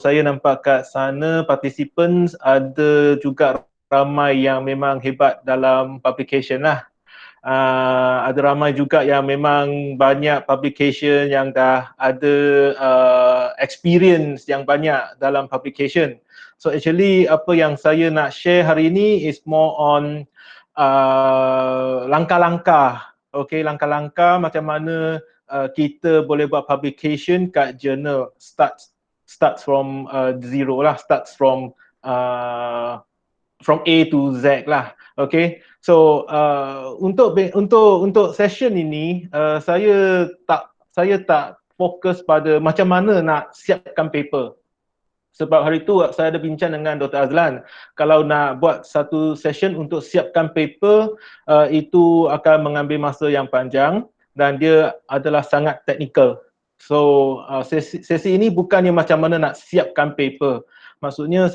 saya nampak kat sana participants ada juga ramai yang memang hebat dalam publication lah. Ada ramai juga yang memang banyak publication yang dah ada experience yang banyak dalam publication. So actually apa yang saya nak share hari ini is more on langkah-langkah. Okay, langkah-langkah macam mana kita boleh buat publication kat journal. Starts from zero lah, starts from A to Z lah. Okay, so untuk session ini saya tak fokus pada macam mana nak siapkan paper. Sebab hari tu saya ada bincang dengan Dr. Azlan, kalau nak buat satu session untuk siapkan paper, itu akan mengambil masa yang panjang dan dia adalah sangat teknikal. So sesi ini bukannya macam mana nak siapkan paper. Maksudnya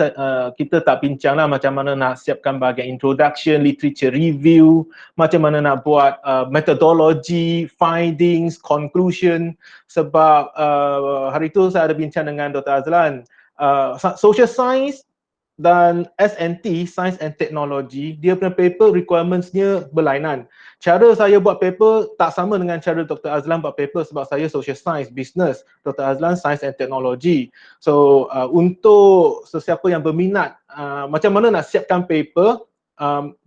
kita tak bincanglah macam mana nak siapkan bahagian introduction, literature review, macam mana nak buat methodology, findings, conclusion. Sebab hari tu saya ada bincang dengan Dr. Azlan, social science dan S&T, Science and Technology, dia punya paper requirements-nya berlainan. Cara saya buat paper tak sama dengan cara Dr. Azlan buat paper sebab saya social science, business, Dr. Azlan Science and Technology. So untuk sesiapa yang berminat macam mana nak siapkan paper,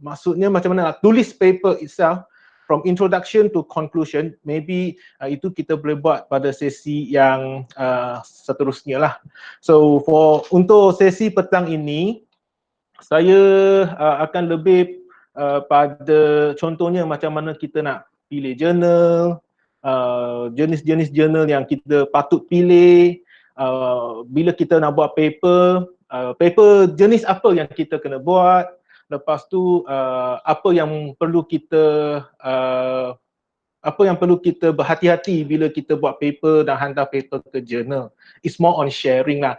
maksudnya macam mana nak tulis paper itself, from introduction to conclusion, maybe itu kita boleh buat pada sesi yang seterusnya lah. So untuk sesi petang ini, saya akan lebih pada contohnya macam mana kita nak pilih jurnal, jenis-jenis jurnal yang kita patut pilih, bila kita nak buat paper, paper jenis apa yang kita kena buat. Lepas tu apa yang perlu kita berhati-hati bila kita buat paper dan hantar paper ke jurnal. It's more on sharing lah,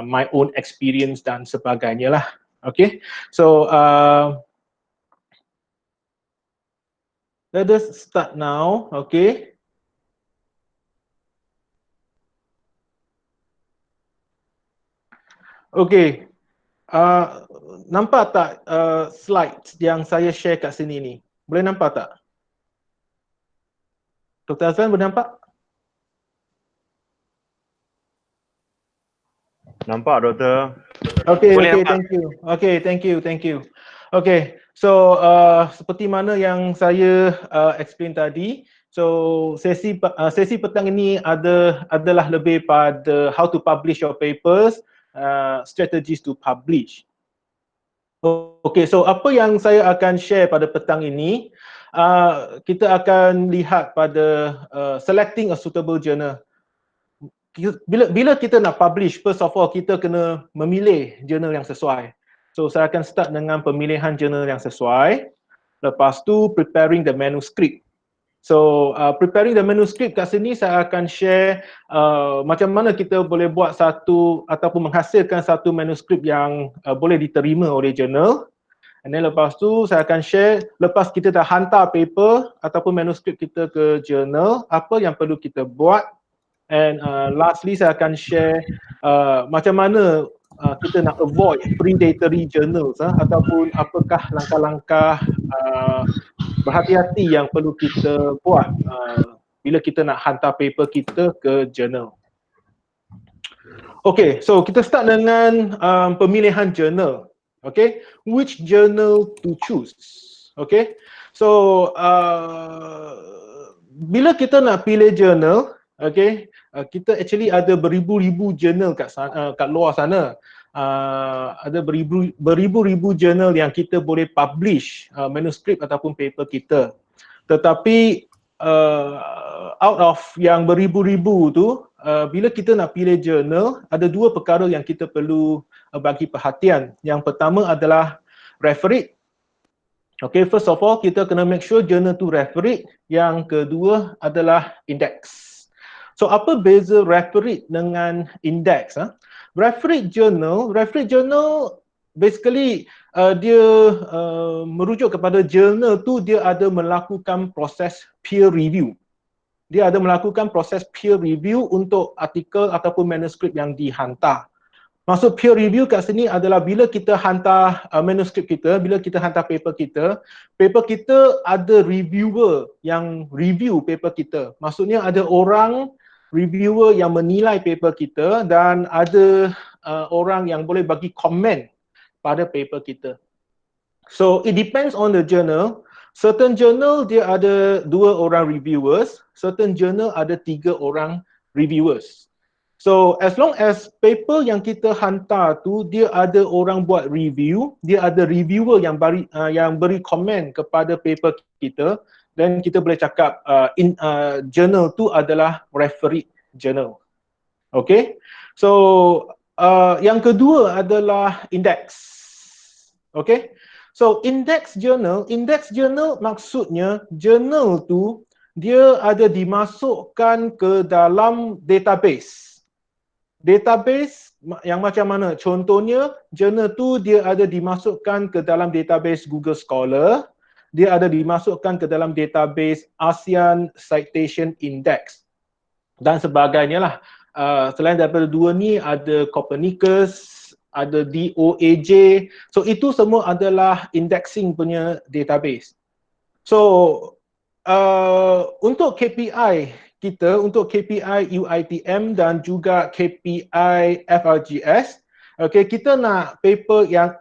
my own experience dan sebagainya lah. Okay, so let us start now. Okay. Okay. Nampak tak slides yang saya share kat sini ni? Boleh nampak tak? Dr. Azlan boleh nampak? Nampak, Doktor. Okay, thank you. Okay, so seperti mana yang saya explain tadi, so sesi petang ini adalah lebih pada how to publish your papers, strategies to publish. Okay, so apa yang saya akan share pada petang ini, kita akan lihat pada selecting a suitable journal. Bila kita nak publish, first of all kita kena memilih jurnal yang sesuai. So saya akan start dengan pemilihan jurnal yang sesuai. Lepas tu preparing the manuscript. So preparing the manuscript kat sini saya akan share macam mana kita boleh buat satu ataupun menghasilkan satu manuscript yang boleh diterima oleh jurnal. And then lepas tu saya akan share, lepas kita dah hantar paper ataupun manuscript kita ke jurnal, apa yang perlu kita buat. And lastly saya akan share macam mana kita nak avoid predatory journals, ataupun apakah langkah-langkah berhati-hati yang perlu kita buat bila kita nak hantar paper kita ke jurnal. Okay, so kita start dengan pemilihan jurnal. Okay, which journal to choose? Okay, so bila kita nak pilih jurnal, okay, kita actually ada beribu-ribu jurnal kat luar sana. Ada beribu-ribu jurnal yang kita boleh publish manuscript ataupun paper kita. Tetapi out of yang beribu-ribu tu, bila kita nak pilih jurnal, ada dua perkara yang kita perlu bagi perhatian. Yang pertama adalah referee. Okay, first of all kita kena make sure jurnal tu referee. Yang kedua adalah index. So apa beza referee dengan index? Referee journal basically dia merujuk kepada jurnal tu dia ada melakukan proses peer review. Dia ada melakukan proses peer review untuk artikel ataupun manuskrip yang dihantar. Maksud peer review kat sini adalah bila kita hantar manuskrip kita, bila kita hantar paper kita ada reviewer yang review paper kita. Maksudnya ada orang reviewer yang menilai paper kita dan ada orang yang boleh bagi komen pada paper kita. So it depends on the journal. Certain journal dia ada 2 orang reviewers, certain journal ada 3 orang reviewers. So as long as paper yang kita hantar tu dia ada orang buat review, dia ada reviewer yang beri komen kepada paper kita, then kita boleh cakap journal tu adalah refereed journal. Okay? So yang kedua adalah index. Okay? So index journal maksudnya journal tu dia ada dimasukkan ke dalam database. Database yang macam mana? Contohnya, jurnal tu dia ada dimasukkan ke dalam database Google Scholar, dia ada dimasukkan ke dalam database ASEAN Citation Index dan sebagainya lah. Selain daripada 2 ni ada Copernicus, ada DOAJ. So itu semua adalah indexing punya database. So untuk KPI kita, untuk KPI UiTM dan juga KPI FRGS, okay, kita nak paper yang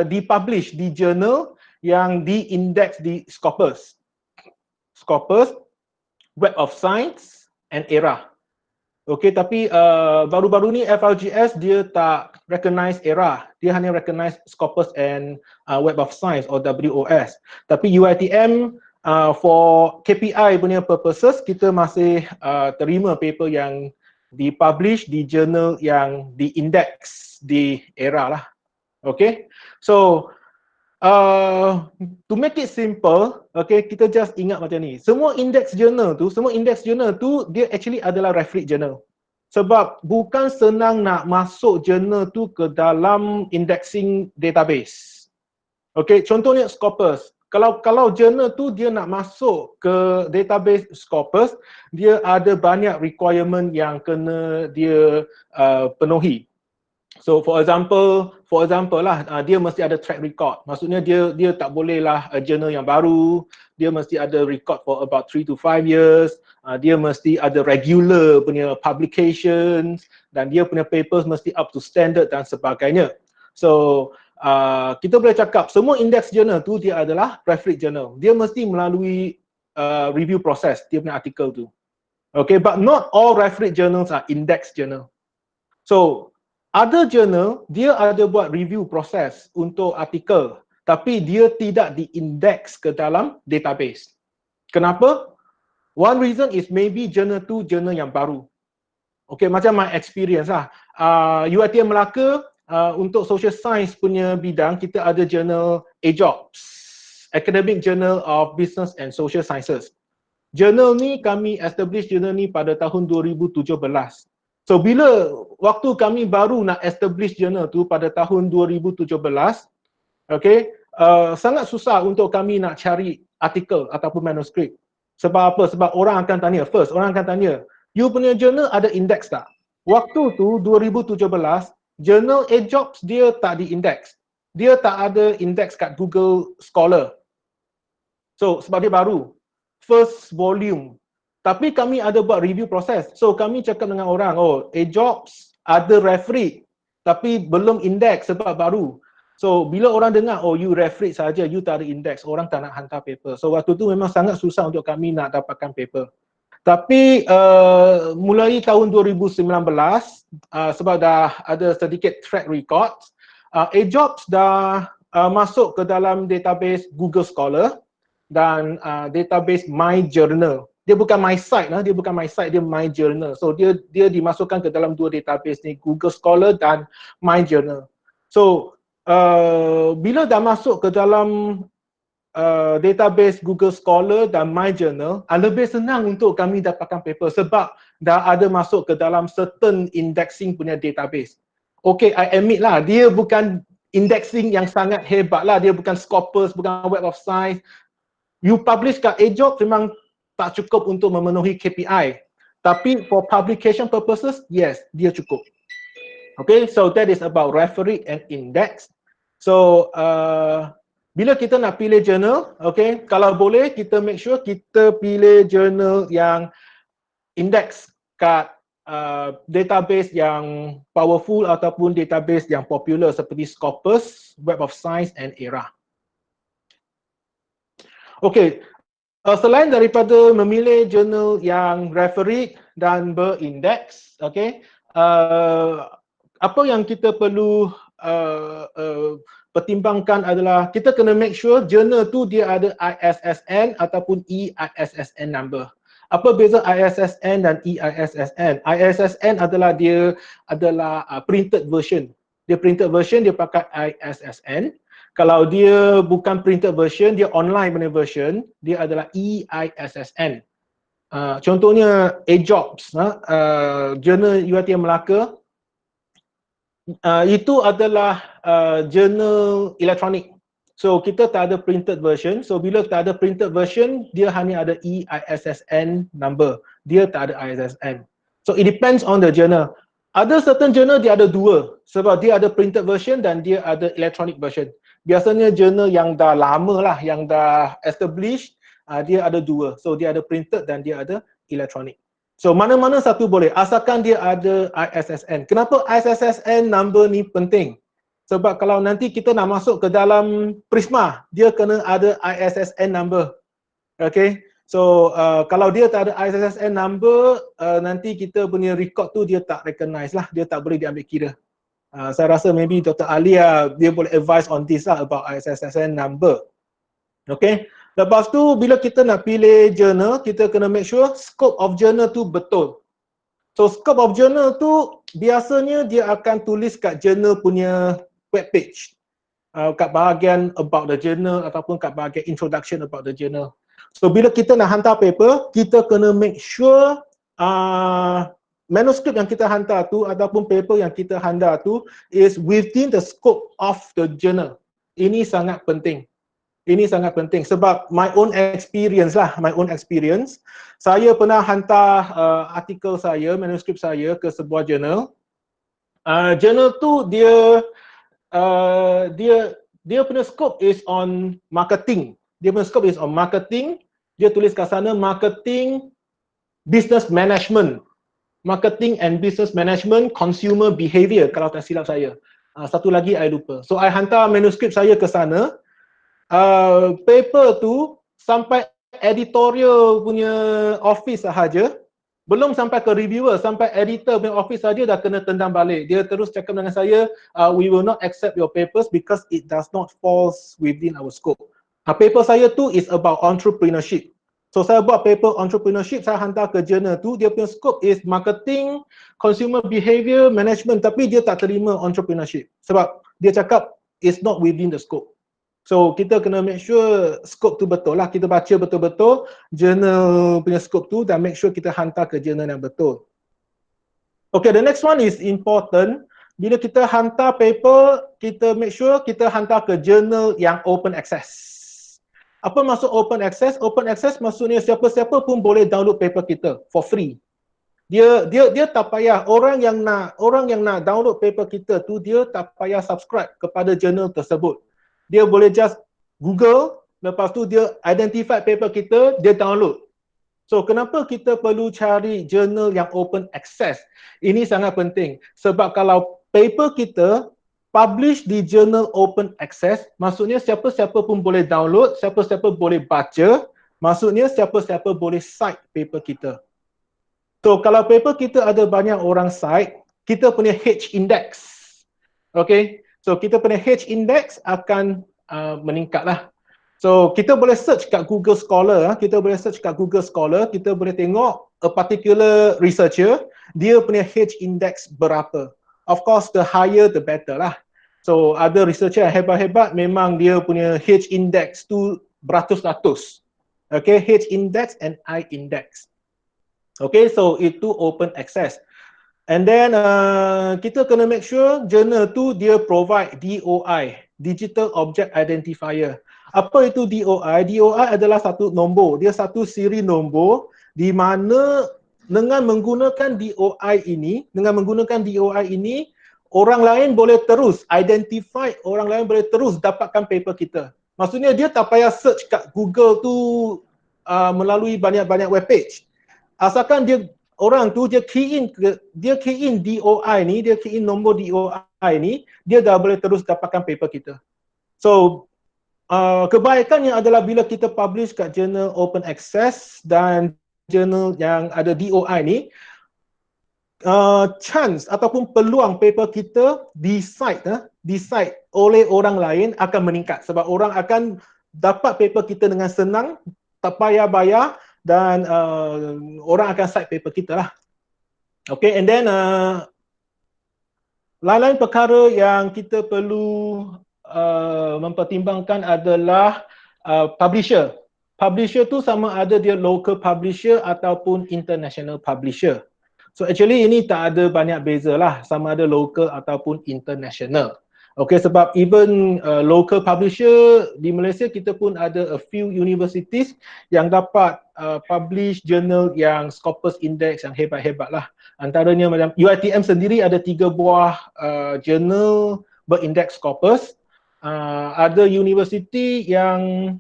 dipublish di journal yang di-index di Scopus, Web of Science and ERA. Okay, tapi baru-baru ni FRGS dia tak recognize ERA, dia hanya recognize Scopus and Web of Science or WOS. Tapi UiTM for KPI punya purposes, kita masih terima paper yang dipublish di journal yang di-index di ERA lah. Okay, so to make it simple, okay, kita just ingat macam ni. Semua index journal tu dia actually adalah refereed journal. Sebab bukan senang nak masuk journal tu ke dalam indexing database. Okay, contohnya Scopus. Kalau journal tu dia nak masuk ke database Scopus, dia ada banyak requirement yang kena dia penuhi. So for example lah, dia mesti ada track record. Maksudnya dia tak boleh lah journal yang baru, dia mesti ada record for about 3 to 5 years, dia mesti ada regular punya publications dan dia punya papers mesti up to standard dan sebagainya. So kita boleh cakap semua index journal tu dia adalah refereed journal. Dia mesti melalui review process dia punya artikel tu. Okay, but not all refereed journals are index journal. So ada journal dia ada buat review process untuk artikel, tapi dia tidak di-index ke dalam database. Kenapa? One reason is maybe journal tu journal yang baru. Okay, macam my experience lah. UiTM Melaka untuk social science punya bidang, kita ada jurnal AJOBS, Academic Journal of Business and Social Sciences. Jurnal ni kami establish jurnal ni pada tahun 2017. So bila waktu kami baru nak establish jurnal tu pada tahun 2017, okay, sangat susah untuk kami nak cari artikel ataupun manuskrip. Sebab apa? Sebab orang akan tanya, you punya jurnal ada index tak? Waktu tu 2017, jurnal AJOBS dia tak di-index. Dia tak ada index kat Google Scholar. So sebab dia baru, first volume. Tapi kami ada buat review proses. So kami cakap dengan orang, oh AJOBS ada refereed tapi belum index sebab baru. So bila orang dengar, oh you refereed saja, you tak ada index, orang tak nak hantar paper. So waktu tu memang sangat susah untuk kami nak dapatkan paper. Tapi mulai tahun 2019, sebab dah ada sedikit track record, AJOBS dah masuk ke dalam database Google Scholar dan database My Journal. Dia bukan My Site lah, dia My Journal. So dia dimasukkan ke dalam 2 database ni, Google Scholar dan My Journal. So bila dah masuk ke dalam database Google Scholar dan My Journal, lebih senang untuk kami dapatkan paper sebab dah ada masuk ke dalam certain indexing punya database. Okay, I admit lah, dia bukan indexing yang sangat hebat lah, dia bukan Scopus, bukan Web of Science. You publish kat AJOBS memang tak cukup untuk memenuhi KPI. Tapi for publication purposes, yes, dia cukup. Okay, so that is about referee and index. So bila kita nak pilih journal, okay, kalau boleh kita make sure kita pilih journal yang index kat database yang powerful ataupun database yang popular seperti Scopus, Web of Science and ERA. Okay, selain daripada memilih jurnal yang referee dan berindeks, okay, apa yang kita perlu pertimbangkan adalah kita kena make sure jurnal tu dia ada ISSN ataupun EISSN number. Apa beza ISSN dan EISSN? ISSN adalah dia adalah printed version. Dia printed version dia pakai ISSN. Kalau dia bukan printed version, dia online punya version, dia adalah EISSN. Contohnya AJOBS, jurnal UiTM Melaka, itu adalah jurnal elektronik. So kita tak ada printed version. So bila tak ada printed version, dia hanya ada EISSN number. Dia tak ada ISSN. So it depends on the journal. Ada certain journal dia ada dua. Sebab dia ada printed version dan dia ada electronic version. Biasanya jurnal yang dah lama lah, yang dah established, dia ada dua. So dia ada printed dan dia ada electronic. So mana-mana satu boleh, asalkan dia ada ISSN. Kenapa ISSN number ni penting? Sebab kalau nanti kita nak masuk ke dalam Prisma, dia kena ada ISSN number. Okay, so kalau dia tak ada ISSN number, nanti kita punya record tu dia tak recognize lah, dia tak boleh diambil kira. Saya rasa maybe Dr. Alia dia boleh advise on this lah about ISSN number. Okay, lepas tu bila kita nak pilih journal, kita kena make sure scope of journal tu betul. So scope of journal tu biasanya dia akan tulis kat journal punya web page, kat bahagian about the journal ataupun kat bahagian introduction about the journal. So bila kita nak hantar paper, kita kena make sure manuskrip yang kita hantar tu ataupun paper yang kita hantar tu is within the scope of the journal. Ini sangat penting. Ini sangat penting sebab my own experience lah, saya pernah hantar artikel saya, manuskrip saya ke sebuah jurnal. Jurnal tu dia punya scope is on marketing. Dia punya scope is on marketing. Dia tulis kat sana marketing, business management. Marketing and business management, consumer behavior kalau tak silap saya. Satu lagi I lupa. So I hantar manuskrip saya ke sana. Paper tu sampai editorial punya office sahaja, belum sampai ke reviewer, sampai editor punya office saja dah kena tendang balik. Dia terus cakap dengan saya, we will not accept your papers because it does not falls within our scope. Paper saya tu is about entrepreneurship. So saya buat paper entrepreneurship, saya hantar ke jurnal tu, dia punya scope is marketing, consumer behavior, management, tapi dia tak terima entrepreneurship sebab dia cakap it's not within the scope. So kita kena make sure scope tu betul lah, kita baca betul-betul jurnal punya scope tu dan make sure kita hantar ke jurnal yang betul. Okay, the next one is important. Bila kita hantar paper, kita make sure kita hantar ke jurnal yang open access. Apa maksud open access? Open access maksudnya siapa-siapa pun boleh download paper kita for free. Dia tak payah, orang yang nak download paper kita tu dia tak payah subscribe kepada jurnal tersebut. Dia boleh just Google, lepas tu dia identify paper kita, dia download. So kenapa kita perlu cari jurnal yang open access? Ini sangat penting sebab kalau paper kita publish di jurnal open access, maksudnya siapa-siapa pun boleh download, siapa-siapa boleh baca, maksudnya siapa-siapa boleh cite paper kita. So kalau paper kita ada banyak orang cite, kita punya H index. Okay, so kita punya H index akan meningkat lah. So kita boleh search kat Google Scholar, kita boleh tengok a particular researcher, dia punya H index berapa. Of course the higher the better lah. So ada researcher yang hebat-hebat memang dia punya H index tu beratus-ratus. Okay, H index and I index. Okay, so itu open access. And then kita kena make sure jurnal tu dia provide DOI, Digital Object Identifier. Apa itu DOI? DOI adalah satu nombor, dia satu siri nombor di mana dengan menggunakan DOI ini, orang lain boleh terus identify, orang lain boleh terus dapatkan paper kita. Maksudnya dia tak payah search kat Google tu melalui banyak-banyak webpage. Asalkan orang tu dia key in DOI ni, dia key in nombor DOI ni, dia dah boleh terus dapatkan paper kita. So kebaikannya adalah bila kita publish kat jurnal open access dan jurnal yang ada DOI ni, chance ataupun peluang paper kita decide oleh orang lain akan meningkat sebab orang akan dapat paper kita dengan senang, tak payah bayar, dan orang akan cite paper kita lah. Okay, and then lain-lain perkara yang kita perlu mempertimbangkan adalah publisher. Publisher tu sama ada dia local publisher ataupun international publisher. So actually ini tak ada banyak beza lah sama ada local ataupun international. Okay, sebab even local publisher di Malaysia kita pun ada a few universities yang dapat publish journal yang Scopus Index yang hebat-hebat lah. Antaranya macam UiTM sendiri ada 3 buah journal berindeks Scopus. Ada university yang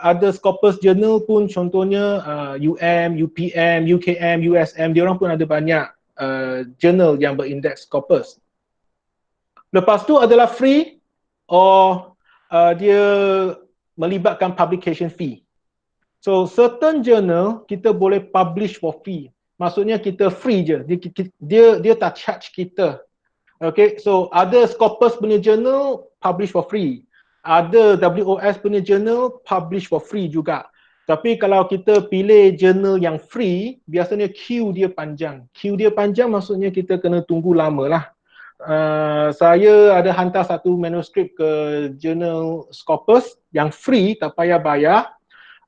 ada Scopus journal pun, contohnya UPM, UKM, USM, diorang pun ada banyak journal yang berindeks Scopus. Lepas tu adalah free or dia melibatkan publication fee. So certain journal kita boleh publish for fee. Maksudnya kita free je. Dia tak charge kita. Okay, so ada Scopus punya journal publish for free. Ada WOS punya journal publish for free juga. Tapi kalau kita pilih journal yang free, biasanya queue dia panjang. Queue dia panjang maksudnya kita kena tunggu lama lah. Saya ada hantar satu manuskrip ke jurnal Scopus yang free, tak payah bayar.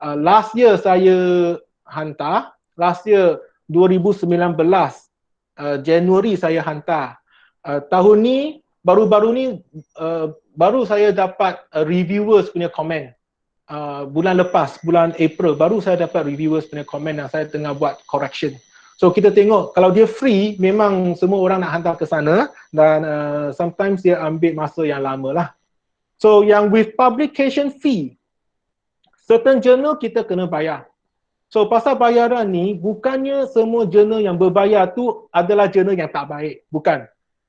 Last year saya hantar, last year 2019 Januari saya hantar. Tahun ni baru-baru ni baru saya dapat reviewers punya komen. Bulan lepas, bulan April, baru saya dapat reviewers punya komen dan saya tengah buat correction. So kita tengok kalau dia free, memang semua orang nak hantar ke sana dan sometimes dia ambil masa yang lama lah. So yang with publication fee, certain journal kita kena bayar. So pasal bayaran ni, bukannya semua journal yang berbayar tu adalah journal yang tak baik. Bukan.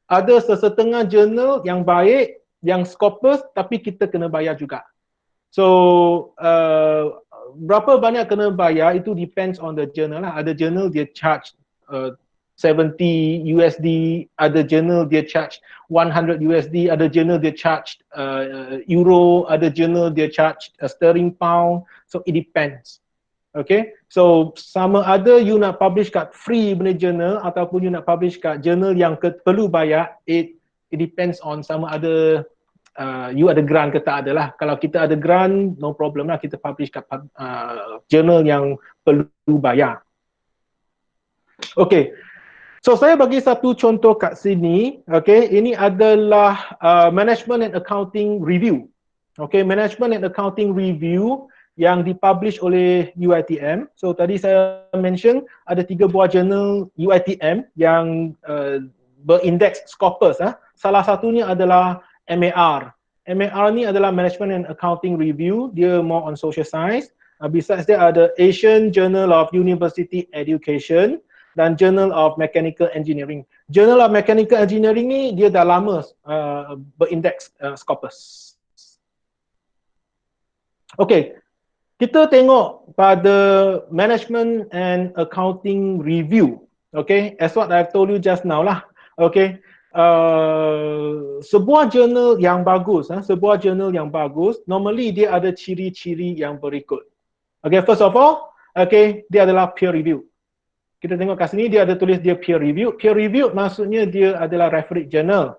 Ada sesetengah journal yang baik, yang Scopus, tapi kita kena bayar juga. So berapa banyak kena bayar itu depends on the journal lah. Ada journal dia charge 70 USD, ada journal dia charge 100 USD, ada journal dia charge euro, ada journal dia charge sterling pound. So it depends. Okay, so sama ada you nak publish kat free punya journal ataupun you nak publish kat journal yang perlu bayar, it depends on sama ada you ada grant ke tak ada lah. Kalau kita ada grant, no problem lah, kita publish kat journal yang perlu bayar. Okay, so saya bagi satu contoh kat sini. Okay, ini adalah Management and Accounting Review. Okay, Management and Accounting Review yang dipublish oleh UiTM. So tadi saya mention ada 3 buah journal UiTM yang berindeks Scopus. Salah satunya adalah MAR. MAR ni adalah Management and Accounting Review, dia more on social science. Besides dia ada Asian Journal of University Education dan Journal of Mechanical Engineering. Journal of Mechanical Engineering ni dia dah lama berindeks Scopus. Okay, kita tengok pada Management and Accounting Review. Okay, as what I've told you just now lah. Okay, sebuah jurnal yang bagus, normally dia ada ciri-ciri yang berikut. Okay, first of all, okay, dia adalah peer review. Kita tengok kat sini dia ada tulis dia peer review. Peer review maksudnya dia adalah refereed journal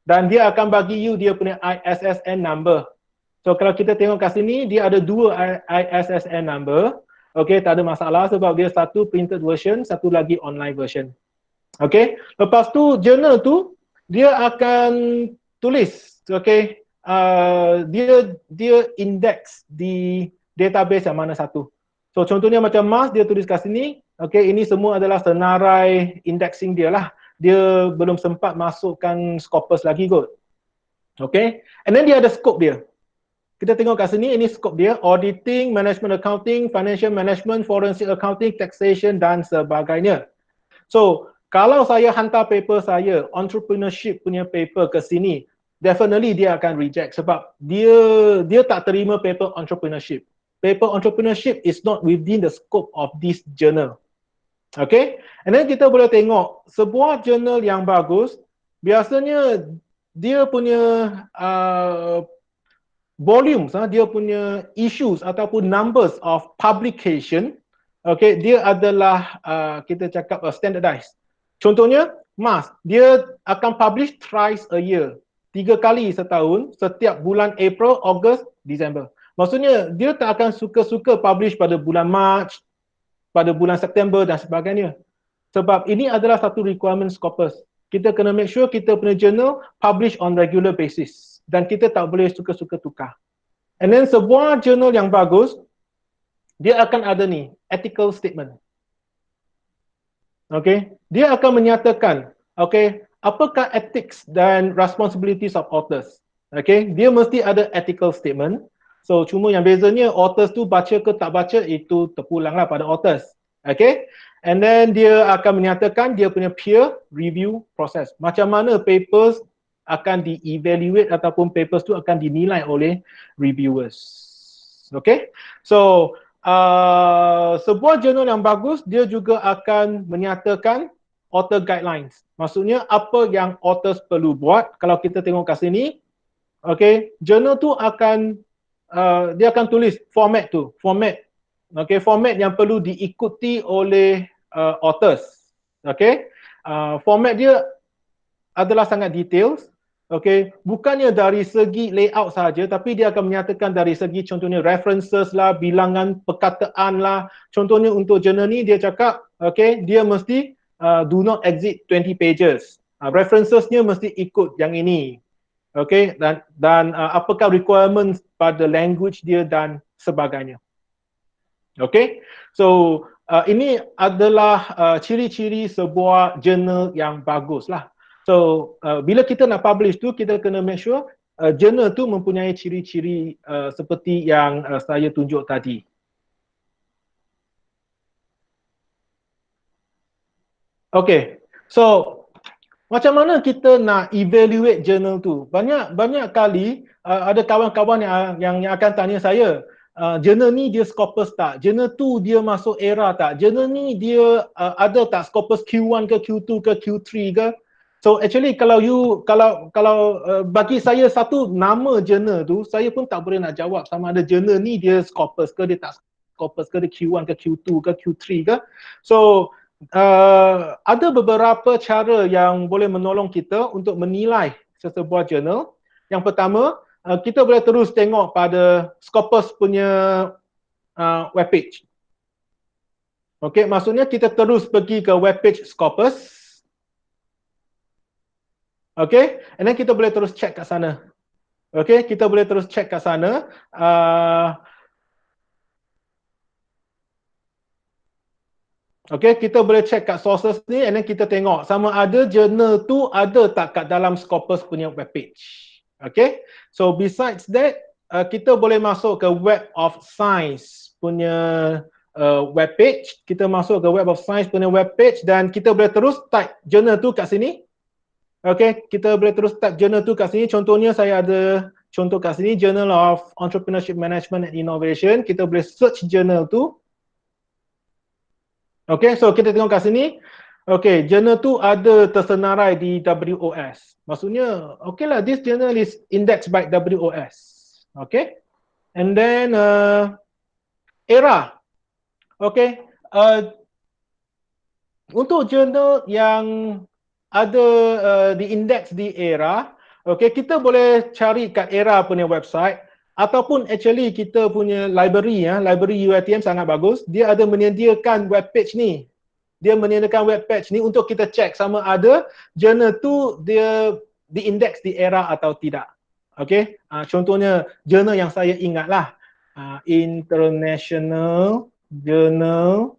dan dia akan bagi you dia punya ISSN number. So kalau kita tengok kat sini dia ada 2 ISSN number. Okay, tak ada masalah sebab dia satu printed version, satu lagi online version. Okay, lepas tu journal tu dia akan tulis, okay, dia index di database yang mana satu. So contohnya macam MAS dia tulis kat sini Okay, ini semua adalah senarai indexing dia lah. Dia belum sempat masukkan Scopus lagi kot. Okay, and then dia ada scope dia. Kita tengok kat sini, ini scope dia, auditing, management accounting, financial management, forensic accounting, taxation dan sebagainya. So, kalau saya hantar paper saya, entrepreneurship punya paper ke sini, definitely dia akan reject sebab dia tak terima paper entrepreneurship. Paper entrepreneurship is not within the scope of this journal. Okay, and then kita boleh tengok sebuah journal yang bagus, biasanya dia punya volumes, dia punya issues ataupun numbers of publication, okay, dia adalah kita cakap standardized. Contohnya, MAS, dia akan publish thrice a year, 3 kali setahun, setiap bulan April, August, December. Maksudnya, dia tak akan suka-suka publish pada bulan March, pada bulan September dan sebagainya. Sebab ini adalah satu requirement Scopus. Kita kena make sure kita punya journal publish on regular basis. Dan kita tak boleh suka-suka tukar. And then sebuah journal yang bagus, dia akan ada ni, ethical statement. Okay, dia akan menyatakan, okay, apakah ethics dan responsibilities of authors. Okay, dia mesti ada ethical statement. So cuma yang bezanya authors tu baca ke tak baca itu terpulanglah pada authors. Okay, and then dia akan menyatakan dia punya peer review process. Macam mana papers akan di-evaluate ataupun papers tu akan dinilai oleh reviewers. Okay, so sebuah jurnal yang bagus dia juga akan menyatakan author guidelines. Maksudnya apa yang authors perlu buat. Kalau kita tengok kat sini, okay, jurnal tu akan dia akan tulis format tu, okay, format yang perlu diikuti oleh authors. Okay, format dia adalah sangat details. Okay, bukannya dari segi layout sahaja, tapi dia akan menyatakan dari segi contohnya references lah, bilangan perkataan lah. Contohnya untuk jurnal ni dia cakap, okay, dia mesti do not exceed 20 pages. Referencesnya mesti ikut yang ini. Okay, dan apakah requirements pada language dia dan sebagainya. Okay, so ini adalah ciri-ciri sebuah jurnal yang bagus lah. So bila kita nak publish tu, kita kena make sure jurnal tu mempunyai ciri-ciri seperti yang saya tunjuk tadi. Okay, so macam mana kita nak evaluate jurnal tu? Banyak kali ada kawan-kawan yang akan tanya saya, jurnal ni dia Scopus tak? Jurnal tu dia masuk era tak? Jurnal ni dia ada tak Scopus Q1 ke Q2 ke Q3 ke? So actually kalau bagi saya satu nama jurnal tu, saya pun tak boleh nak jawab sama ada jurnal ni dia Scopus ke dia tak Scopus ke, dia Q1 ke Q2 ke Q3 ke. So ada beberapa cara yang boleh menolong kita untuk menilai sesebuah jurnal. Yang pertama, kita boleh terus tengok pada Scopus punya webpage. Okay, maksudnya kita terus pergi ke webpage Scopus. Okay, and then kita boleh terus check kat sana. Okay, kita boleh terus check kat sana. Okay, kita boleh check kat sources ni and then kita tengok sama ada jurnal tu ada tak kat dalam Scopus punya webpage. Okay, so besides that, kita boleh masuk ke Web of Science punya webpage. Kita masuk ke Web of Science punya webpage dan kita boleh terus type jurnal tu kat sini. Okay, kita boleh terus type jurnal tu kat sini. Contohnya saya ada contoh kat sini, Journal of Entrepreneurship Management and Innovation. Kita boleh search jurnal tu. Okay, so kita tengok kat sini. Okay, journal tu ada tersenarai di WOS. Maksudnya, okay lah, this journal is indexed by WOS. Okay, and then era. Okay, untuk jurnal yang ada di-index di era, okay, kita boleh cari kat era punya website. Ataupun actually kita punya library, library UiTM sangat bagus. Dia ada menyediakan webpage ni. Dia menyediakan webpage ni untuk kita check sama ada jurnal tu dia diindeks di era atau tidak. Okay, contohnya jurnal yang saya ingat lah, International Journal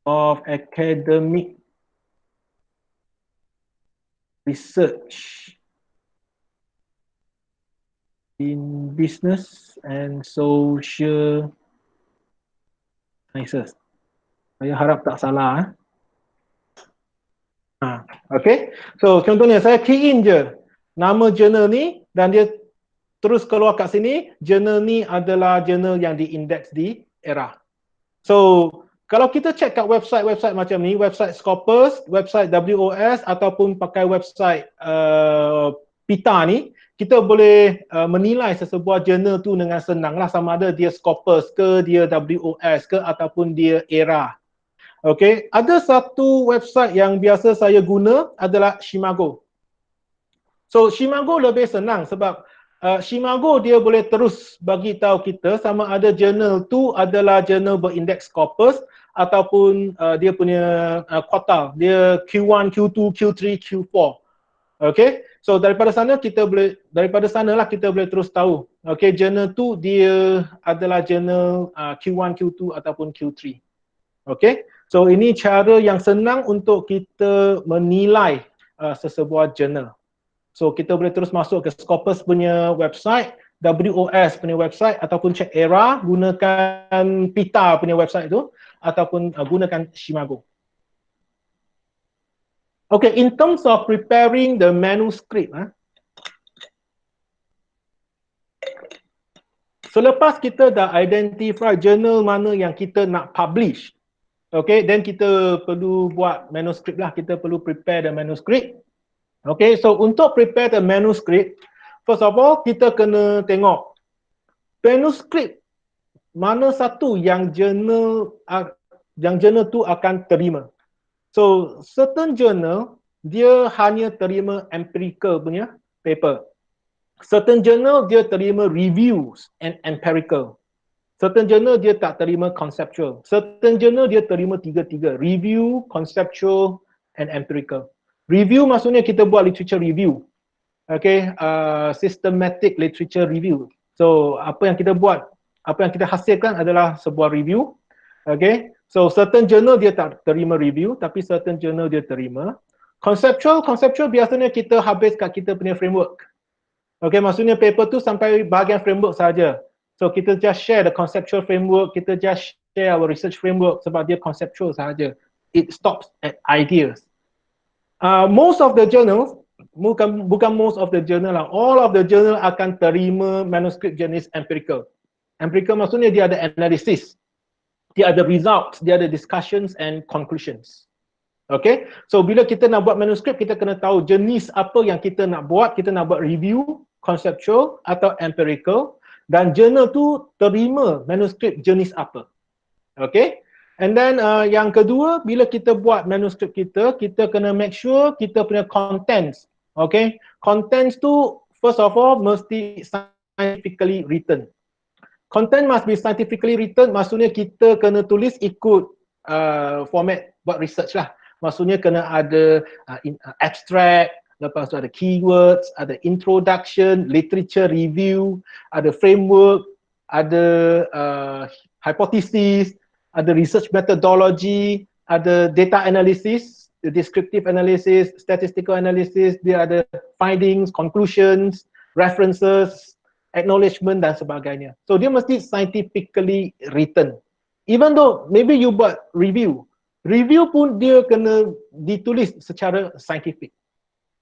of Academic Research in Business and Social Sciences. Saya harap tak salah. Okay, so contohnya saya key in je nama jurnal ni dan dia terus keluar kat sini. Jurnal ni adalah jurnal yang diindeks di ERA. So kalau kita check kat website-website macam ni, website Scopus, website WOS ataupun pakai website PITA ni, kita boleh menilai sesebuah jurnal tu dengan senang lah, sama ada dia Scopus ke, dia WOS ke ataupun dia ERA. Okay, ada satu website yang biasa saya guna adalah Shimago. So Shimago lebih senang sebab Shimago dia boleh terus bagi tahu kita sama ada jurnal tu adalah jurnal berindeks Scopus ataupun dia punya kuartal, dia Q1, Q2, Q3, Q4. Okay, so daripada sana kita boleh, daripada sanalah kita boleh terus tahu. Okay, jurnal tu dia adalah jurnal Q1, Q2 ataupun Q3. Okay, so ini cara yang senang untuk kita menilai sesebuah jurnal. So kita boleh terus masuk ke Scopus punya website, WOS punya website ataupun check ERA, gunakan PITA punya website tu ataupun gunakan Shimago. Okay, in terms of preparing the manuscript, selepas kita dah identify jurnal mana yang kita nak publish, okay, then kita perlu buat manuscript lah, kita perlu prepare the manuscript. Okay, so untuk prepare the manuscript, first of all, kita kena tengok manuscript mana satu yang jurnal tu akan terima. So, certain journal, dia hanya terima empirical punya paper. Certain journal, dia terima reviews and empirical. Certain journal, dia tak terima conceptual. Certain journal, dia terima tiga-tiga. Review, conceptual, and empirical. Review maksudnya kita buat literature review. Okay, systematic literature review. So, apa yang kita buat, apa yang kita hasilkan adalah sebuah review. Okay, so certain journal dia tak terima review, tapi certain journal dia terima. Conceptual biasanya kita habis kat kita punya framework. Okay, maksudnya paper tu sampai bahagian framework saja. So kita just share the conceptual framework, kita just share our research framework sebab dia conceptual saja. It stops at ideas. Most of the journals, bukan most of the journal lah, all of the journal akan terima manuscript jenis empirical. Empirical maksudnya dia ada analysis, dia ada results, dia ada discussions and conclusions. Okay, so bila kita nak buat manuscript, kita kena tahu jenis apa yang kita nak buat. Kita nak buat review, conceptual atau empirical, dan jurnal tu terima manuscript jenis apa. Okay, and then yang kedua, bila kita buat manuscript kita, kita kena make sure kita punya contents. Okay, contents tu first of all mesti scientifically written. Content must be scientifically written, maksudnya kita kena tulis ikut format buat research lah. Maksudnya kena ada abstract, lepas tu ada keywords, ada introduction, literature review, ada framework, ada hypothesis, ada research methodology, ada data analysis, descriptive analysis, statistical analysis, dia ada findings, conclusions, references, acknowledgement dan sebagainya. So dia mesti scientifically written. Even though maybe you buat review, review pun dia kena ditulis secara scientific.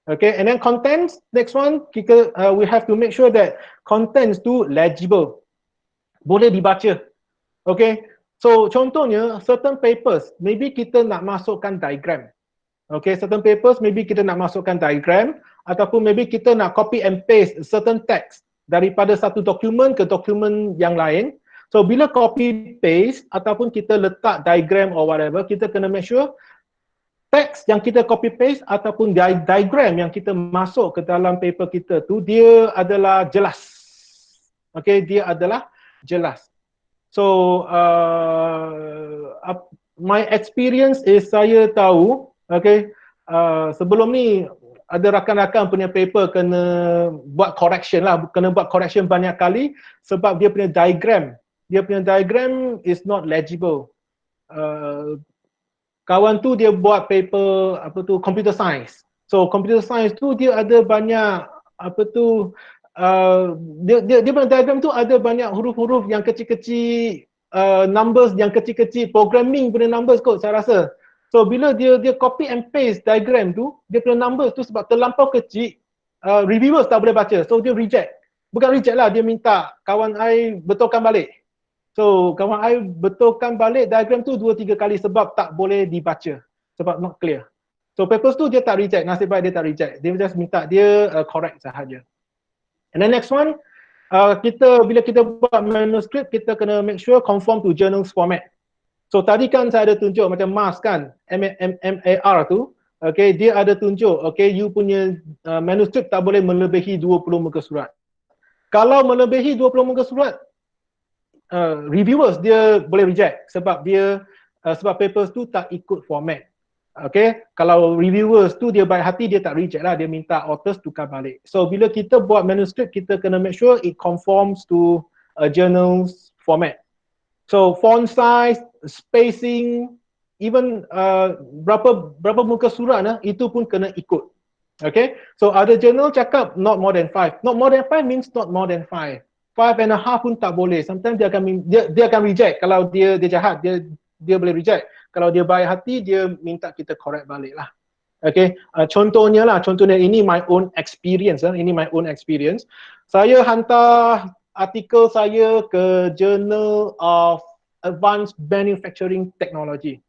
Okay, and then contents, next one, kita we have to make sure that contents tu legible, boleh dibaca. Okay, so contohnya certain papers, maybe kita nak masukkan diagram. Okay, certain papers maybe kita nak masukkan diagram ataupun maybe kita nak copy and paste certain text daripada satu dokumen ke dokumen yang lain. So bila copy paste ataupun kita letak diagram or whatever, kita kena make sure teks yang kita copy paste ataupun diagram yang kita masuk ke dalam paper kita tu dia adalah jelas. Okay, dia adalah jelas. So my experience is saya tahu, okay, sebelum ni ada rakan-rakan punya paper kena buat correction lah, kena buat correction banyak kali sebab dia punya diagram is not legible. kawan tu dia buat paper apa tu computer science. So computer science tu dia ada banyak apa tu dia punya diagram tu ada banyak huruf-huruf yang kecil-kecil, numbers yang kecil-kecil, programming punya numbers kot saya rasa. So bila dia copy and paste diagram tu, dia punya numbers tu sebab terlampau kecil, reviewers tak boleh baca. So dia reject. Bukan reject lah, dia minta kawan I betulkan balik. So kawan I betulkan balik diagram tu 2-3 kali sebab tak boleh dibaca. Sebab not clear. So papers tu dia tak reject, nasib baik dia tak reject. Dia just minta dia correct sahaja. And then next one, bila kita buat manuscript, kita kena make sure conform to journals format. So tadi kan saya ada tunjuk macam MAS kan, MAR tu, okay, dia ada tunjuk, okay, you punya manuscript tak boleh melebihi 20 muka surat. Kalau melebihi 20 muka surat, reviewers dia boleh reject sebab dia sebab papers tu tak ikut format. Okay, kalau reviewers tu dia baik hati, dia tak reject lah, dia minta authors tukar balik. So bila kita buat manuscript, kita kena make sure it conforms to a journal's format. So font size, spacing, even berapa muka surat itu pun kena ikut. Okay, so ada journal cakap not more than 5. Not more than 5 means not more than 5. 5.5 pun tak boleh. Sometimes dia akan reject. Kalau dia jahat, dia boleh reject. Kalau dia baik hati, dia minta kita correct balik lah. Okay, contohnya ini my own experience. Ini my own experience. Saya hantar artikel saya ke Journal of Advanced Manufacturing Technology.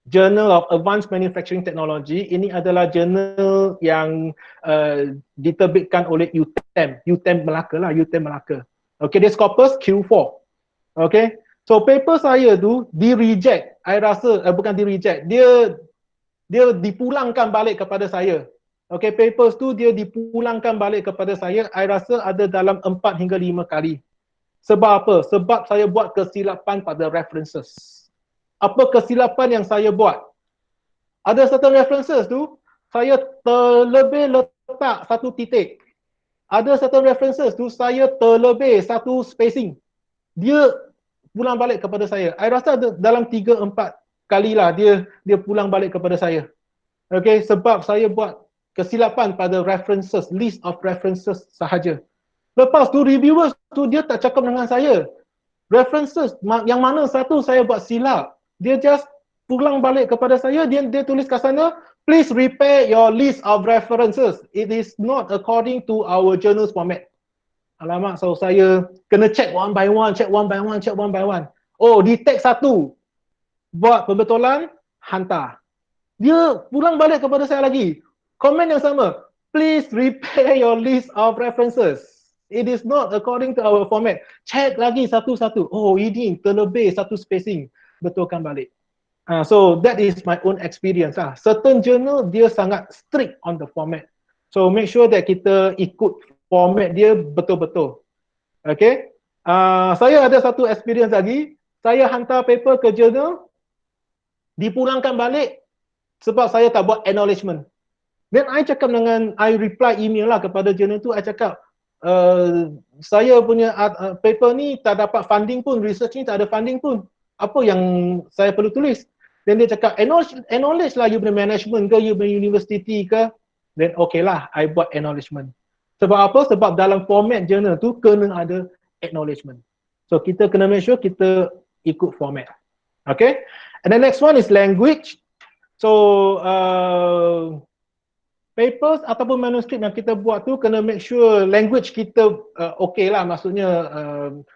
Journal of Advanced Manufacturing Technology ini adalah jurnal yang diterbitkan oleh UTM Melaka lah, UTM Melaka. Okay, dia Scopus Q4. Okay, so paper saya tu di-reject, I rasa, bukan di-reject, dia dipulangkan balik kepada saya. Okay, papers tu dia dipulangkan balik kepada saya, I rasa ada dalam 4 hingga 5 kali. Sebab apa? Sebab saya buat kesilapan pada references. Apa kesilapan yang saya buat? Ada certain references tu, saya terlebih letak satu titik. Ada certain references tu, saya terlebih satu spacing. Dia pulang balik kepada saya. I rasa ada dalam 3-4 kali lah dia pulang balik kepada saya. Okay, sebab saya buat kesilapan pada references, list of references sahaja. Lepas tu reviewers tu dia tak cakap dengan saya. References yang mana satu saya buat silap. Dia just pulang balik kepada saya, dia tulis kat sana, please repair your list of references. It is not according to our journals format. Alamak, so saya kena check one by one. Oh, di tag 1. Buat pembetulan, hantar. Dia pulang balik kepada saya lagi. Komen yang sama. Please repair your list of references. It is not according to our format. Check lagi satu-satu. Oh, ini terlebih satu spacing. Betulkan balik. So that is my own experience lah. Certain journal dia sangat strict on the format. So make sure that kita ikut format dia betul-betul. Okay. Saya ada satu experience lagi. Saya hantar paper ke jurnal, dipulangkan balik sebab saya tak buat acknowledgement. Then I cakap I reply email lah kepada jurnal tu, I cakap, saya punya paper ni tak dapat funding pun, research ni tak ada funding pun. Apa yang saya perlu tulis? Then dia cakap, acknowledge lah you punya management ke, you punya university ke. Then okay lah, I buat acknowledgement. Sebab apa? Sebab dalam format jurnal tu kena ada acknowledgement. So kita kena make sure kita ikut format. Okay? And the next one is language. So papers ataupun manuscript yang kita buat tu kena make sure language kita okay lah, maksudnya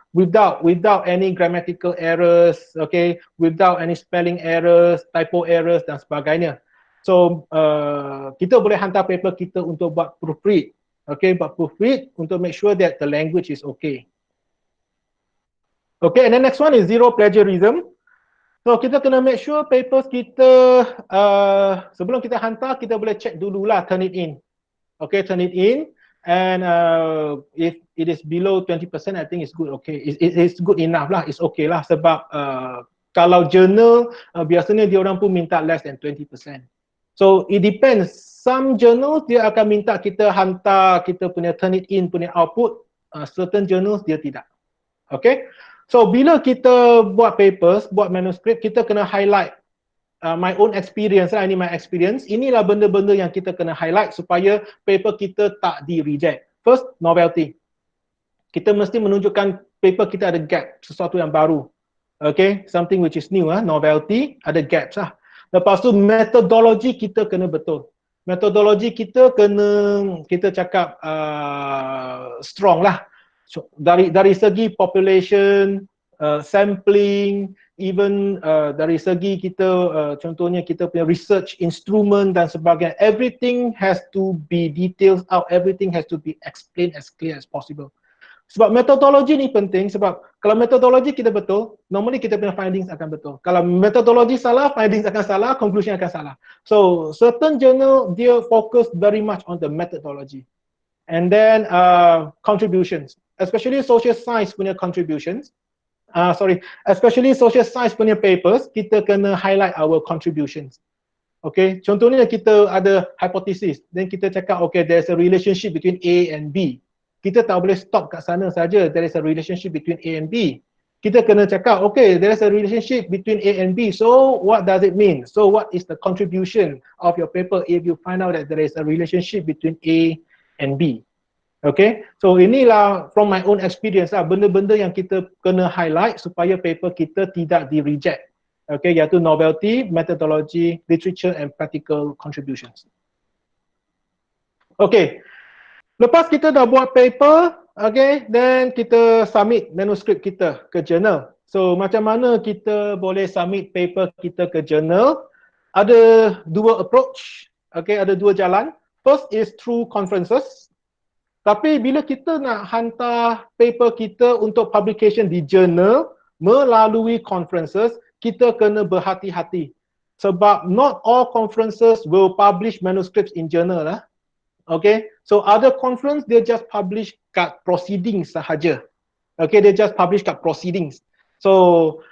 without any grammatical errors, okay, without any spelling errors, typo errors dan sebagainya. So kita boleh hantar paper kita untuk buat proofread, okay, buat proofread untuk make sure that the language is okay. Okay, and then next one is zero plagiarism. So kita kena make sure papers kita sebelum kita hantar, kita boleh check dululah, turn it in. Okay, turn it in, and if it is below 20%, I think it's good. Okay, it's good enough lah, it's okay lah. Sebab kalau journal biasanya dia orang pun minta less than 20%. So it depends. Some journals dia akan minta kita hantar kita punya turn it in punya output. Certain journals dia tidak. Okay. So bila kita buat papers, buat manuscript, kita kena highlight. my own experience lah, ini my experience, inilah benda-benda yang kita kena highlight supaya paper kita tak di reject. First, novelty. Kita mesti menunjukkan paper kita ada gap, sesuatu yang baru. Okay, something which is new, novelty, ada gaps lah. Lepas tu metodologi kita kena betul. Metodologi kita kena, kita cakap strong lah. So, dari segi population, sampling, even dari segi kita, contohnya kita punya research instrument dan sebagainya, everything has to be detailed out, everything has to be explained as clear as possible. Sebab metodologi ni penting, sebab kalau metodologi kita betul, normally kita punya findings akan betul. Kalau metodologi salah, findings akan salah, conclusion akan salah. So, certain journal, dia focus very much on the methodology. And then, contributions, especially social science punya contributions, especially social science punya papers, kita kena highlight our contributions. Okay, contohnya kita ada hypothesis, then kita cakap, okay, there's a relationship between A and B. Kita tak boleh stop kat sana saja, there is a relationship between A and B. Kita kena cakap, okay, there is a relationship between A and B, so what does it mean? So what is the contribution of your paper if you find out that there is a relationship between A and B? Okay, so inilah from my own experience lah, benda-benda yang kita kena highlight supaya paper kita tidak di-reject. Okay, iaitu novelty, methodology, literature and practical contributions. Okay, lepas kita dah buat paper, okay, then kita submit manuskrip kita ke jurnal. So macam mana kita boleh submit paper kita ke jurnal? Ada dua approach, okay, ada dua jalan. First is through conferences. Tapi bila kita nak hantar paper kita untuk publication di jurnal melalui conferences, kita kena berhati-hati. Sebab not all conferences will publish manuscripts in journal lah. Okay, so other conference dia just publish kat proceedings sahaja. Okay, they just publish kat proceedings. So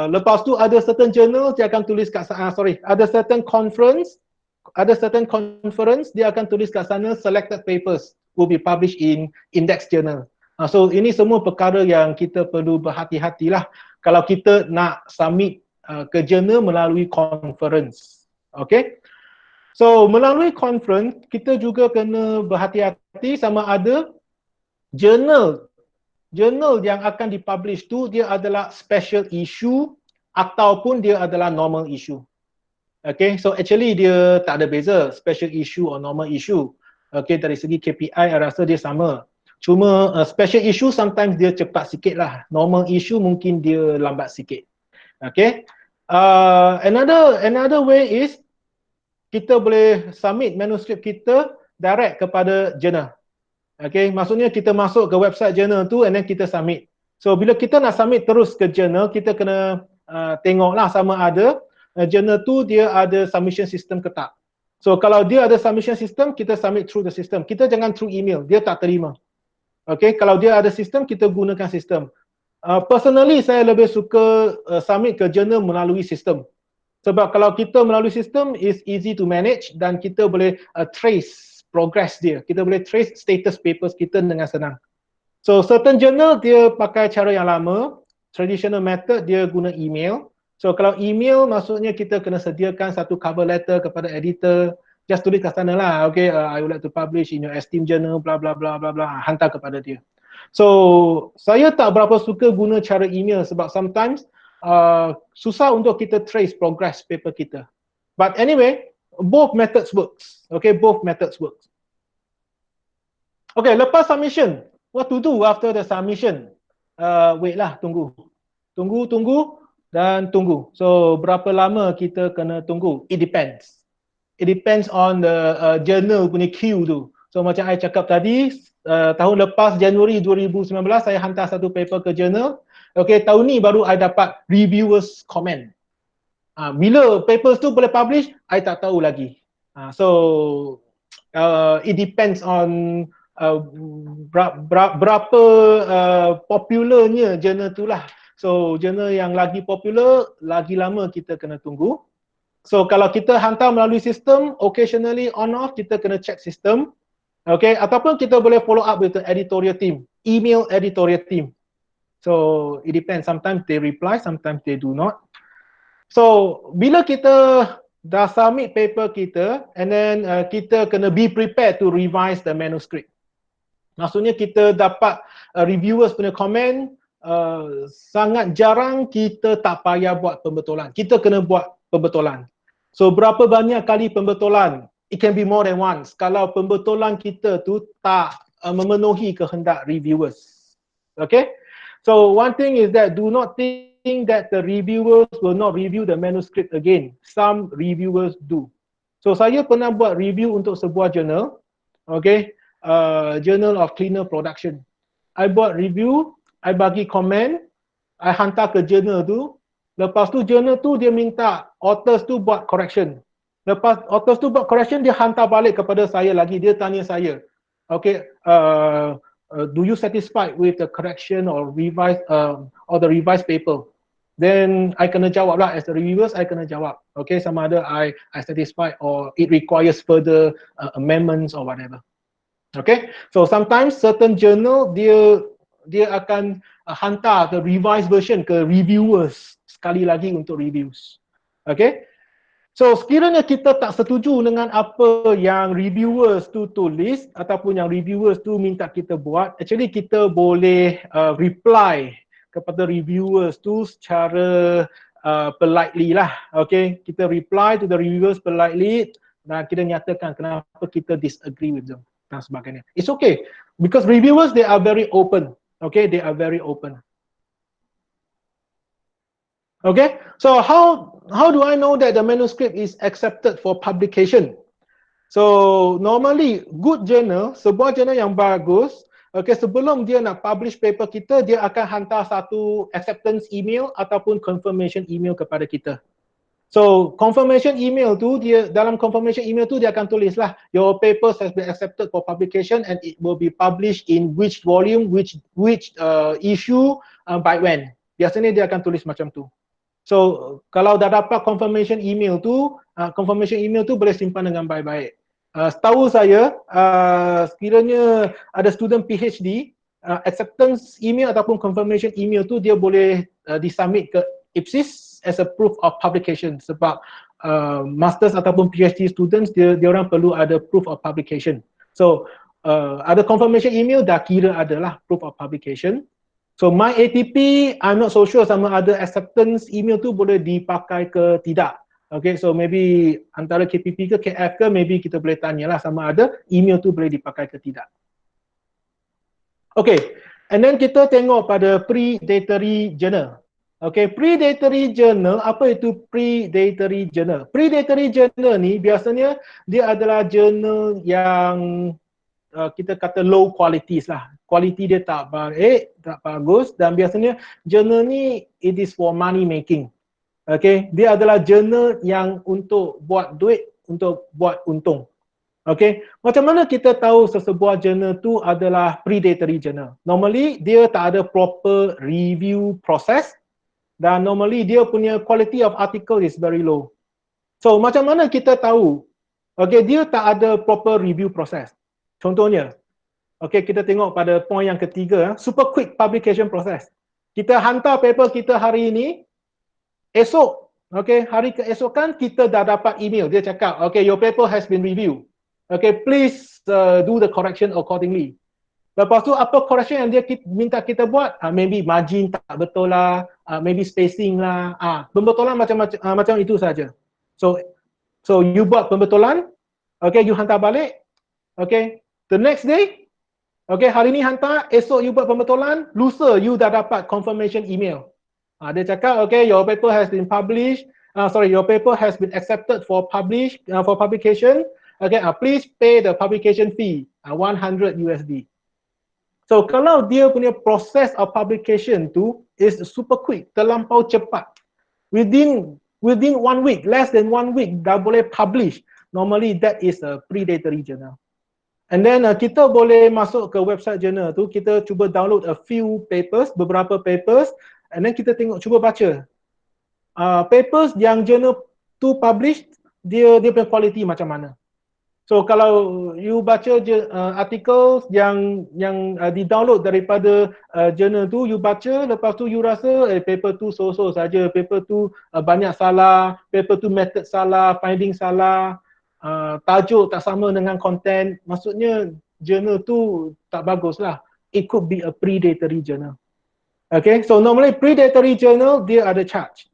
lepas tu ada certain journal dia akan tulis kat ada certain conference dia akan tulis kat sana selected papers will be published in index journal. So ini semua perkara yang kita perlu berhati-hatilah kalau kita nak submit ke jurnal melalui conference. Okay. So melalui conference kita juga kena berhati-hati sama ada jurnal yang akan dipublish tu dia adalah special issue ataupun dia adalah normal issue. Okay, so actually dia tak ada beza special issue or normal issue. Okay, dari segi KPI saya rasa dia sama. Cuma special issue sometimes dia cepat sikit lah. Normal issue mungkin dia lambat sikit. Okay, another way is kita boleh submit manuskrip kita direct kepada jurnal. Okay, maksudnya kita masuk ke website jurnal tu and then kita submit. So bila kita nak submit terus ke jurnal, kita kena tengoklah sama ada jurnal tu dia ada submission system ke tak. So kalau dia ada submission system, kita submit through the system. Kita jangan through email, dia tak terima. Okay, kalau dia ada sistem, kita gunakan sistem. Personally, saya lebih suka submit ke jurnal melalui sistem. Sebab kalau kita melalui sistem, is easy to manage dan kita boleh trace progress dia. Kita boleh trace status papers kita dengan senang. So certain journal dia pakai cara yang lama, traditional method dia guna email. So kalau email maksudnya kita kena sediakan satu cover letter kepada editor, just tulis kat sana lah, okay, I would like to publish in your esteemed journal, bla bla bla bla bla, hantar kepada dia. So saya tak berapa suka guna cara email sebab sometimes susah untuk kita trace progress paper kita. But anyway, both methods works. Okay, both methods works. Okay, lepas submission, what to do after the submission? Wait lah, tunggu dan tunggu. So berapa lama kita kena tunggu? It depends. It depends on the journal punya queue tu. So macam saya cakap tadi, tahun lepas Januari 2019 saya hantar satu paper ke journal. Okay, tahun ni baru I dapat reviewers comment. Bila papers tu boleh publish, I tak tahu lagi. So it depends on berapa popularnya journal tu lah. So journal yang lagi popular, lagi lama kita kena tunggu. So kalau kita hantar melalui sistem, occasionally on off kita kena check sistem. Okay, ataupun kita boleh follow up with the editorial team, email editorial team. So it depends, sometimes they reply, sometimes they do not. So bila kita dah submit paper kita, and then kita kena be prepared to revise the manuscript. Maksudnya kita dapat reviewers punya komen, sangat jarang kita tak payah buat pembetulan. Kita kena buat pembetulan. So berapa banyak kali pembetulan? It can be more than once. Kalau pembetulan kita tu tak memenuhi kehendak reviewers. Okay? So one thing is that do not think that the reviewers will not review the manuscript again. Some reviewers do. So saya pernah buat review untuk sebuah jurnal. Okay? Journal of Cleaner Production. I buat review, I bagi komen, I hantar ke jurnal tu. Lepas tu jurnal tu dia minta authors tu buat correction. Lepas authors tu buat correction, dia hantar balik kepada saya lagi. Dia tanya saya, okay, do you satisfied with the correction or the revised paper? Then I kena jawab lah as the reviewers, I kena jawab. Okay, sama ada I satisfied or it requires further amendments or whatever. Okay, so sometimes certain journal dia akan hantar the revised version ke reviewers sekali lagi untuk reviews. Okay, so sekiranya kita tak setuju dengan apa yang reviewers tu tulis ataupun yang reviewers tu minta kita buat, actually kita boleh reply kepada reviewers tu secara politely lah. Okay, kita reply to the reviewers politely dan kita nyatakan kenapa kita disagree with them dan sebagainya. It's okay because reviewers they are very open. Okay, they are very open. Okay, so how do I know that the manuscript is accepted for publication? So normally good journal, sebuah journal yang bagus, okay, sebelum dia nak publish paper kita, dia akan hantar satu acceptance email ataupun confirmation email kepada kita. So confirmation email tu, dia dalam confirmation email tu dia akan tulis lah, your papers has been accepted for publication and it will be published in which volume, which issue, by when. Biasanya dia akan tulis macam tu. So kalau dah dapat confirmation email tu boleh simpan dengan baik-baik. Setahu saya, sekiranya ada student PhD, acceptance email ataupun confirmation email tu dia boleh disubmit ke IPSIS as a proof of publication sebab masters ataupun PhD students dia orang perlu ada proof of publication. So ada confirmation email dah kira adalah proof of publication. So my ATP, I'm not so sure sama ada acceptance email tu boleh dipakai ke tidak. Okay, so maybe antara KPP ke KF ke, maybe kita boleh tanyalah sama ada email tu boleh dipakai ke tidak. Okay, and then kita tengok pada predatory journal. Okay, predatory journal, apa itu predatory journal? Predatory journal ni biasanya dia adalah journal yang kita kata low qualities lah. Quality dia tak baik, tak bagus dan biasanya journal ni it is for money making. Okay, dia adalah journal yang untuk buat duit, untuk buat untung. Okay, macam mana kita tahu sesebuah journal tu adalah predatory journal? Normally dia tak ada proper review process dan normally dia punya quality of article is very low. So macam mana kita tahu? Okay, dia tak ada proper review process. Contohnya, okay, kita tengok pada point yang ketiga, super quick publication process. Kita hantar paper kita hari ini, esok, okay, hari keesokan kita dah dapat email. Dia cakap, okay, your paper has been reviewed. Okay, please do the correction accordingly. Lepas tu apa correction yang dia minta kita buat? Maybe margin tak betul lah, maybe spacing lah. Pembetulan macam itu saja. So you buat pembetulan, okay, you hantar balik, okay. The next day, okay, hari ni hantar, esok you buat pembetulan, lusa you dah dapat confirmation email. Dia cakap, okay, your paper has been published, your paper has been accepted for publication. Okay, please pay the publication fee, $100 USD. So kalau dia punya process of publication tu is super quick, terlampau cepat. Within 1 week, less than 1 week dah boleh publish. Normally that is a predatory journal. And then kita boleh masuk ke website journal tu, kita cuba download a few papers, beberapa papers, and then kita tengok, cuba baca. Papers yang journal tu publish, dia punya quality macam mana. So kalau you baca artikel yang di-download daripada journal tu, you baca, lepas tu you rasa paper tu so-so saja, paper tu banyak salah, paper tu method salah, finding salah, tajuk tak sama dengan content, maksudnya journal tu tak bagus lah. It could be a predatory journal. Okay, so normally predatory journal dia ada charge.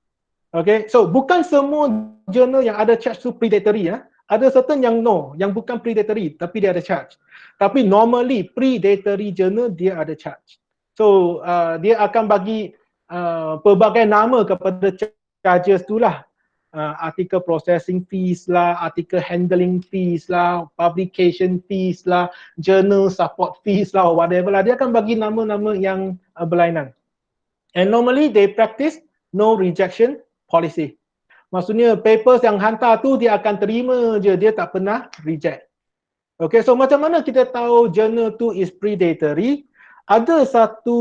Okay, so bukan semua journal yang ada charge tu predatory ya. Ada certain yang no, yang bukan predatory tapi dia ada charge. Tapi normally predatory journal dia ada charge. So dia akan bagi pelbagai nama kepada charges tu lah. Article processing fees lah, article handling fees lah, publication fees lah, journal support fees lah, whatever lah. Dia akan bagi nama-nama yang berlainan. And normally they practice no rejection policy. Maksudnya papers yang hantar tu dia akan terima je, dia tak pernah reject. Okay, so macam mana kita tahu journal tu is predatory? Ada satu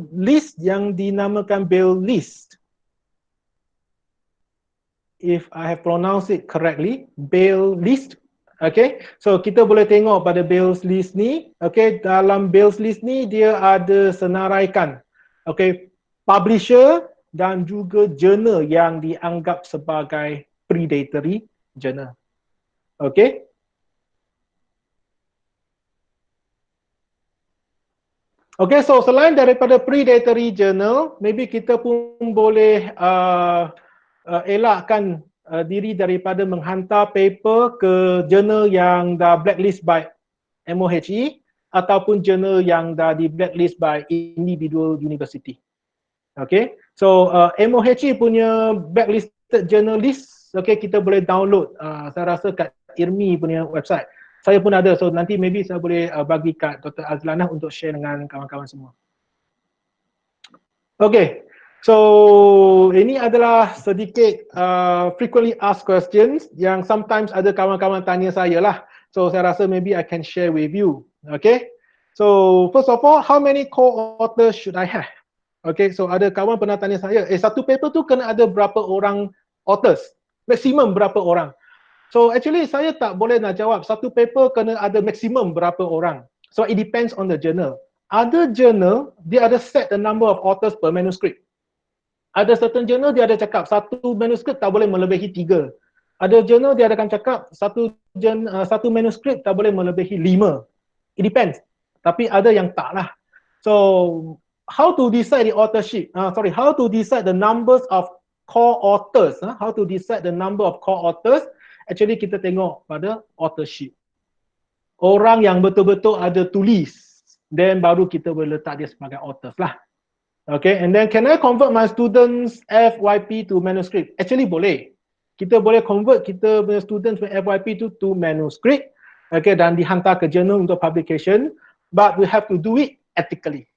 list yang dinamakan Bail list. If I have pronounced it correctly, Bail list. Okay, so kita boleh tengok pada Bail list ni. Okay, dalam Bail list ni dia ada senaraikan. Okay, publisher dan juga jurnal yang dianggap sebagai predatory jurnal. Okay. Okay, so selain daripada predatory journal, maybe kita pun boleh elakkan diri daripada menghantar paper ke jurnal yang dah blacklist by MOHE ataupun jurnal yang dah di blacklist by individual university. Okay, so MOHE punya blacklisted journal list, okay, kita boleh download. Saya rasa kat IRMI punya website. Saya pun ada, so nanti maybe saya boleh bagi kat Dr. Azlanah untuk share dengan kawan-kawan semua. Okay, so ini adalah sedikit frequently asked questions yang sometimes ada kawan-kawan tanya saya lah. So saya rasa maybe I can share with you. Okay, so first of all, how many co-authors should I have? Okay, so ada kawan pernah tanya saya, satu paper tu kena ada berapa orang authors? Maksimum berapa orang? So actually saya tak boleh nak jawab satu paper kena ada maksimum berapa orang. So it depends on the journal. Ada journal, dia ada set the number of authors per manuscript. Ada certain journal dia ada cakap satu manuscript tak boleh melebihi 3. Ada journal dia akan cakap satu manuscript tak boleh melebihi 5. It depends. Tapi ada yang tak lah. So how to decide the authorship? How to decide the numbers of core authors? How to decide the number of core authors? Actually kita tengok pada authorship. Orang yang betul-betul ada tulis, then baru kita boleh letak dia sebagai authors lah. Okay, and then can I convert my students FYP to manuscript? Actually boleh. Kita boleh convert kita punya students FYP to manuscript. Okay, dan dihantar ke journal untuk publication. But we have to do it ethically.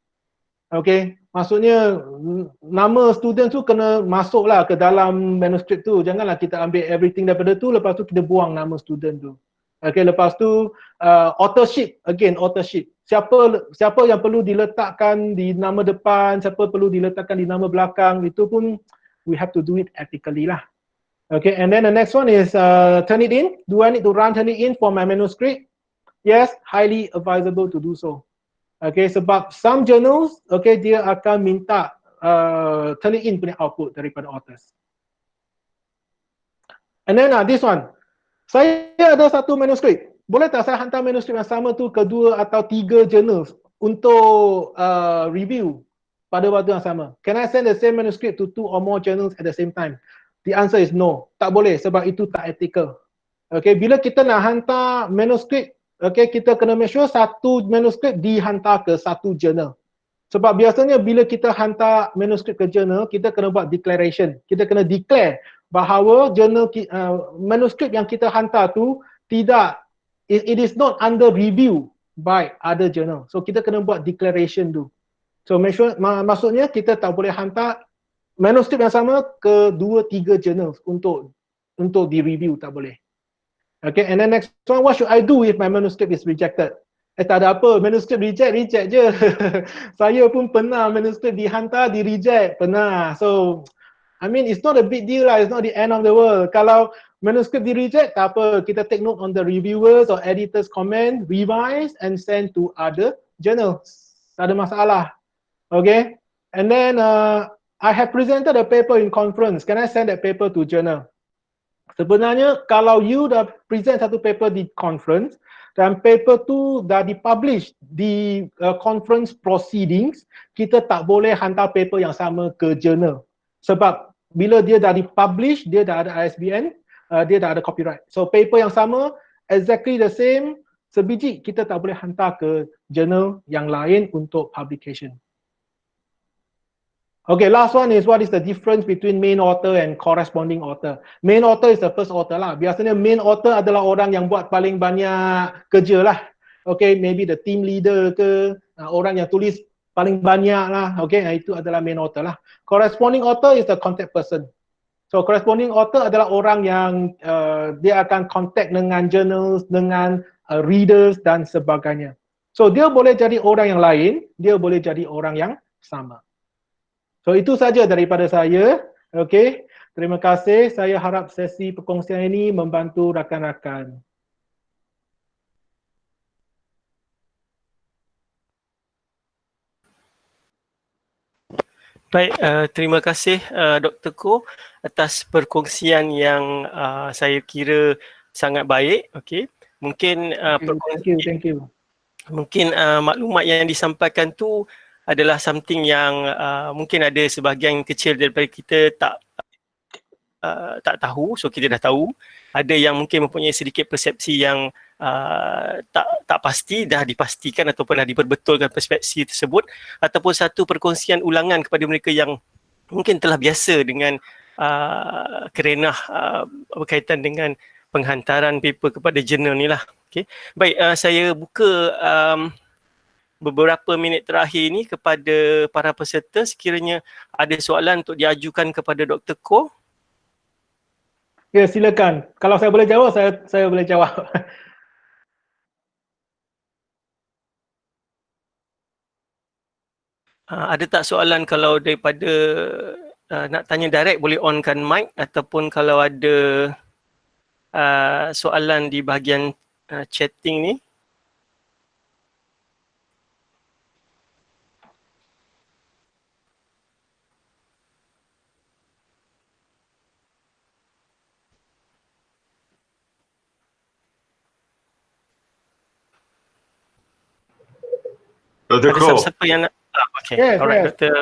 Okay, maksudnya nama student tu kena masuklah ke dalam manuscript tu. Janganlah kita ambil everything daripada tu, lepas tu kita buang nama student tu. Okay, lepas tu authorship, again authorship. Siapa yang perlu diletakkan di nama depan, siapa perlu diletakkan di nama belakang, itu pun we have to do it ethically lah. Okay, and then the next one is turn it in. Do I need to turn it in for my manuscript? Yes, highly advisable to do so. Okay, sebab some journals, okay, dia akan minta turn it in punya output daripada authors. And then this one, saya ada satu manuskrip. Boleh tak saya hantar manuskrip yang sama tu ke 2 atau 3 journals untuk review pada waktu yang sama? Can I send the same manuscript to 2 or more journals at the same time? The answer is no. Tak boleh sebab itu tak ethical. Okay, bila kita nak hantar manuskrip, okay, kita kena make sure satu manuskrip dihantar ke satu journal. Sebab biasanya bila kita hantar manuskrip ke journal, kita kena buat declaration. Kita kena declare bahawa journal manuskrip yang kita hantar tu tidak, it is not under review by other journal. So kita kena buat declaration tu. So make sure, maksudnya kita tak boleh hantar manuskrip yang sama ke 2-3 journals untuk di-review, tak boleh. Okay, and then next one, what should I do if my manuscript is rejected? Tak ada apa, manuscript reject je. Saya pun pernah manuscript dihantar, di-reject, pernah. So, I mean, it's not a big deal lah, it's not the end of the world. Kalau manuscript di reject, tak apa, kita take note on the reviewers or editors comment, revise and send to other journals. Tak ada masalah. Okay, and then I have presented a paper in conference. Can I send that paper to journal? Sebenarnya kalau you dah present satu paper di conference dan paper tu dah dipublish di conference proceedings, kita tak boleh hantar paper yang sama ke journal. Sebab bila dia dah dipublish, dia dah ada ISBN, dia dah ada copyright. So paper yang sama, exactly the same, sebiji kita tak boleh hantar ke journal yang lain untuk publication. Okay, last one is what is the difference between main author and corresponding author. Main author is the first author lah. Biasanya main author adalah orang yang buat paling banyak kerja lah. Okay, maybe the team leader ke, orang yang tulis paling banyak lah. Okay, itu adalah main author lah. Corresponding author is the contact person. So corresponding author adalah orang yang dia akan contact dengan journals, dengan readers dan sebagainya. So dia boleh jadi orang yang lain, dia boleh jadi orang yang sama. So itu saja daripada saya. Okey. Terima kasih. Saya harap sesi perkongsian ini membantu rakan-rakan. Baik, terima kasih Dr. Koh atas perkongsian yang saya kira sangat baik. Okey. Mungkin thank you. Mungkin maklumat yang disampaikan tu adalah something yang mungkin ada sebahagian kecil daripada kita tak tahu, so kita dah tahu. Ada yang mungkin mempunyai sedikit persepsi yang tak pasti, dah dipastikan ataupun dah diperbetulkan persepsi tersebut, ataupun satu perkongsian ulangan kepada mereka yang mungkin telah biasa dengan kerenah berkaitan dengan penghantaran paper kepada jurnal ni lah. Okay. Baik, saya buka beberapa minit terakhir ini kepada para peserta. Sekiranya ada soalan untuk diajukan kepada Dr. Koh. Ya, silakan. Kalau saya boleh jawab, saya boleh jawab. Ada tak soalan kalau daripada nak tanya direct boleh onkan mic, ataupun kalau ada soalan di bahagian chatting ni. Dr. Ada Koh. siapa yang nak? Okay, Yes, alright, yes. Dr.